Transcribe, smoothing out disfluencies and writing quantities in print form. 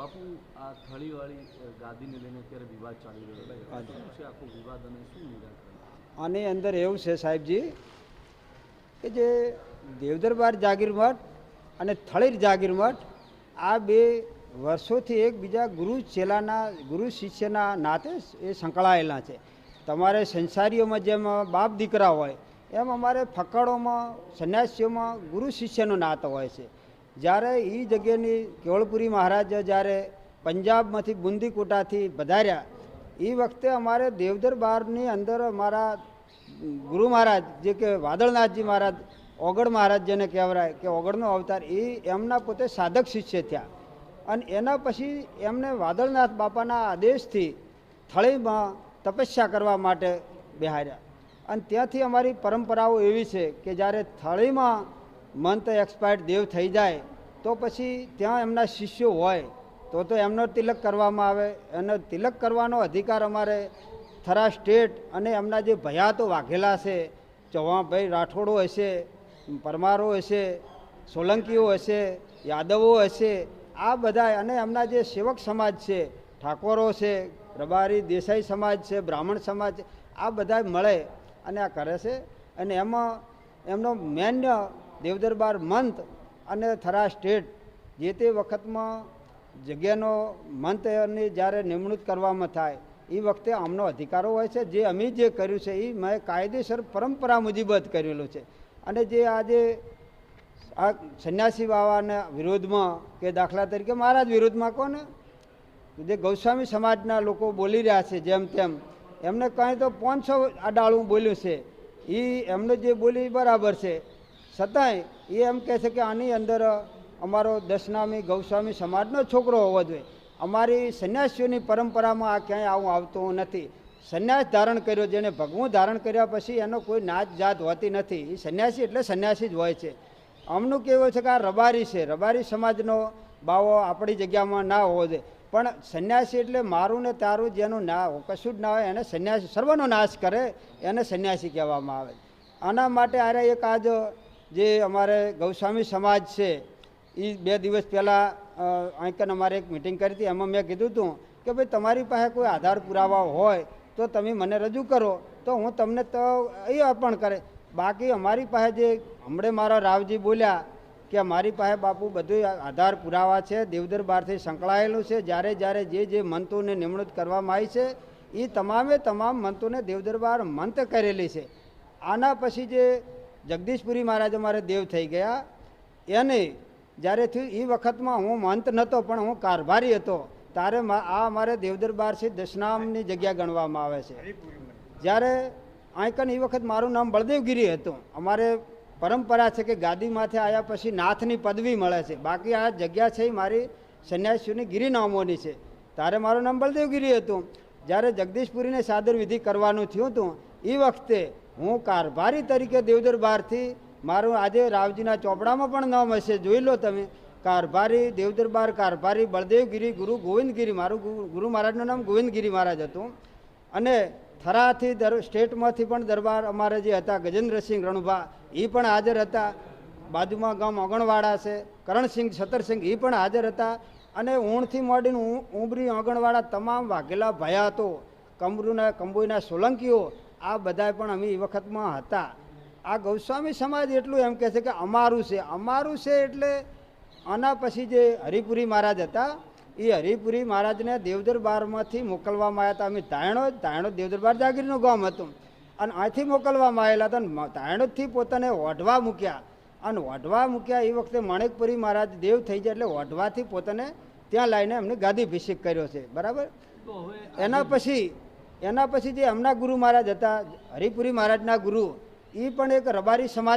બાપુ આ થળીવાળી ગાદીને લઈને અત્યારે વિવાદ ચાલી રહ્યો છે, શું છે આખો વિવાદ અને શું નિરાકરણ? આની અંદર એવું છે સાહેબજી કે જે દેવદરબાર જાગીર મઠ અને થળીર જાગીર મઠ આ બે વર્ષોથી એકબીજા ગુરુ ચેલાના ગુરુ શિષ્યના નાતે એ સંકળાયેલા છે. તમારે સંસારીઓમાં જેમ બાપ દીકરા હોય એમ અમારે ફકડોમાં સંન્યાસીઓમાં ગુરુ શિષ્યનો નાતો હોય છે. જ્યારે એ જગ્યાની કેવળપુરી મહારાજ જ્યારે પંજાબમાંથી બુંદીકોટાથી પધાર્યા એ વખતે અમારે દેવદરબારની અંદર અમારા ગુરુ મહારાજ જે કે વાદળનાથજી મહારાજ ઓગળ મહારાજ જેને કહેવાય કે ઓગળનો અવતાર એ એમના પોતે સાધક શિષ્ય થયા અને એના પછી એમને વાદળનાથ બાપાના આદેશથી થળીમાં તપસ્યા કરવા માટે બેહાર્યા અને ત્યાંથી અમારી પરંપરાઓ એવી છે કે જ્યારે થળીમાં મંત એક્સપાયર્ડ દેવ થઈ જાય તો પછી ત્યાં એમના શિષ્યો હોય તો એમનો તિલક કરવામાં આવે. એનો તિલક કરવાનો અધિકાર અમારે થરા સ્ટેટ અને એમના જે ભયાતો વાઘેલા છે, ચૌહાણભાઈ રાઠોડો હશે, પરમારો હશે, સોલંકીઓ હશે, યાદવો હશે, આ બધા અને એમના જે સેવક સમાજ છે, ઠાકોરો છે, રબારી દેસાઈ સમાજ છે, બ્રાહ્મણ સમાજ છે, આ બધા મળે અને આ કરે છે. અને એમાં એમનો મેન દેવદરબાર મંત અને થરા સ્ટેટ જે તે વખતમાં જગ્યાનો મંતની જ્યારે નિમણૂક કરવામાં થાય એ વખતે આમનો અધિકારો હોય છે. જે અમે જે કર્યું છે એ મેં કાયદેસર પરંપરા મુજબ જ કરેલું છે. અને જે આજે આ સંન્યાસી બાવાના વિરોધમાં કે દાખલા તરીકે મહારાજ વિરોધમાં કોને જે ગૌસ્વામી સમાજના લોકો બોલી રહ્યા છે જેમ તેમ એમને કંઈ તો 500 આડાળું બોલ્યું છે એ એમને જે બોલી બરાબર છે, છતાંય એ એમ કહે છે કે આની અંદર અમારો દશનામી ગૌસ્વામી સમાજનો છોકરો હોવો જોઈએ. અમારી સંન્યાસીઓની પરંપરામાં આ ક્યાંય આવું આવતું નથી. સંન્યાસ ધારણ કર્યો જેને ભગવું ધારણ કર્યા પછી એનો કોઈ નાત જાત હોતી નથી. એ સંન્યાસી એટલે સંન્યાસી જ હોય છે. અમનું કહેવું છે કે આ રબારી છે, રબારી સમાજનો બાવો આપણી જગ્યામાં ના હોવો જોઈએ. પણ સંન્યાસી એટલે મારું ને તારું જેનું ના કશું જ ના હોય એને સંન્યાસી સર્વનો નાશ કરે એને સંન્યાસી કહેવામાં આવે. આના માટે આરે એક આજ જે અમારે ગૌસ્વામી સમાજ છે એ 2 દિવસ પહેલાં આંકન અમારે એક મિટિંગ કરી હતી. એમાં મેં કીધું હતું કે ભાઈ તમારી પાસે કોઈ આધાર પુરાવા હોય તો તમે મને રજૂ કરો તો હું તમને તો એ અર્પણ કરે. બાકી અમારી પાસે જે હમણાં મારા રાવજી બોલ્યા કે અમારી પાસે બાપુ બધું આધાર પુરાવા છે, દેવદરબારથી સંકળાયેલું છે. જ્યારે જ્યારે જે મંતોને નિમણૂક કરવામાં આવી છે એ તમામ મંતોને દેવદરબાર મંત કરેલી છે. આના પછી જે જગદીશપુરી મહારાજ અમારે દેવ થઈ ગયા એને જ્યારે થયું એ વખતમાં હું મંત નહોતો પણ હું કારભારી હતો. ત્યારે આ અમારે દેવદરબાર છે દશનામની જગ્યા ગણવામાં આવે છે. જ્યારે આંકન એ વખત મારું નામ બળદેવગીરી હતું. અમારે પરંપરા છે કે ગાદીમાંથી આવ્યા પછી નાથની પદવી મળે છે. બાકી આ જગ્યા છે એ મારી સંન્યાસીઓની ગિરી નામોની છે. ત્યારે મારું નામ બળદેવગીરી હતું. જ્યારે જગદીશપુરીને સાદર વિધિ કરવાનું થયું હતું એ વખતે હું કારભારી તરીકે દેવદરબારથી મારું આજે રાવજીના ચોપડામાં પણ નામ હશે, જોઈ લો તમે. કારભારી દેવદરબાર કારભારી બળદેવગીરી ગુરુ ગોવિંદગીરી, મારું ગુરુ મહારાજનું નામ ગોવિંદગીરી મહારાજ હતું. અને થરાથી સ્ટેટમાંથી પણ દરબાર અમારે જે હતા ગજેન્દ્રસિંહ રણભા એ પણ હાજર હતા. બાજુમાં ગામ ઓગણવાડા છે, કરણસિંહ છતરસિંહ એ પણ હાજર હતા. અને ઊણથી માંડીને ઉંબરી ઓગણવાડા તમામ વાઘેલા ભયાતો કંબોઈના સોલંકીઓ આ બધા પણ અમે એ વખતમાં હતા. આ ગૌસ્વામી સમાજ એટલું એમ કહે છે કે અમારું છે એટલે આના પછી જે હરિપુરી મહારાજ હતા એ હરિપુરી મહારાજને દેવદરબારમાંથી મોકલવામાં આવ્યા હતા. અમે તાયણો દેવદરબાર જાગીરનું ગામ હતું અને અહીંથી મોકલવામાં આવેલા હતા. અને તાયણોદથી પોતાને ઓઢવા મૂક્યા અને ઓઢવા મૂક્યા એ વખતે માણેકપુરી મહારાજ દેવ થઈ જાય એટલે ઓઢવાથી પોતાને ત્યાં લાવીને એમને ગાદીભિષેક કર્યો છે. બરાબર. એના પછી જે એમના ગુરુ મહારાજ હતા હરિપુરી મહારાજના ગુરુ એ પણ એક રબારી સમાજ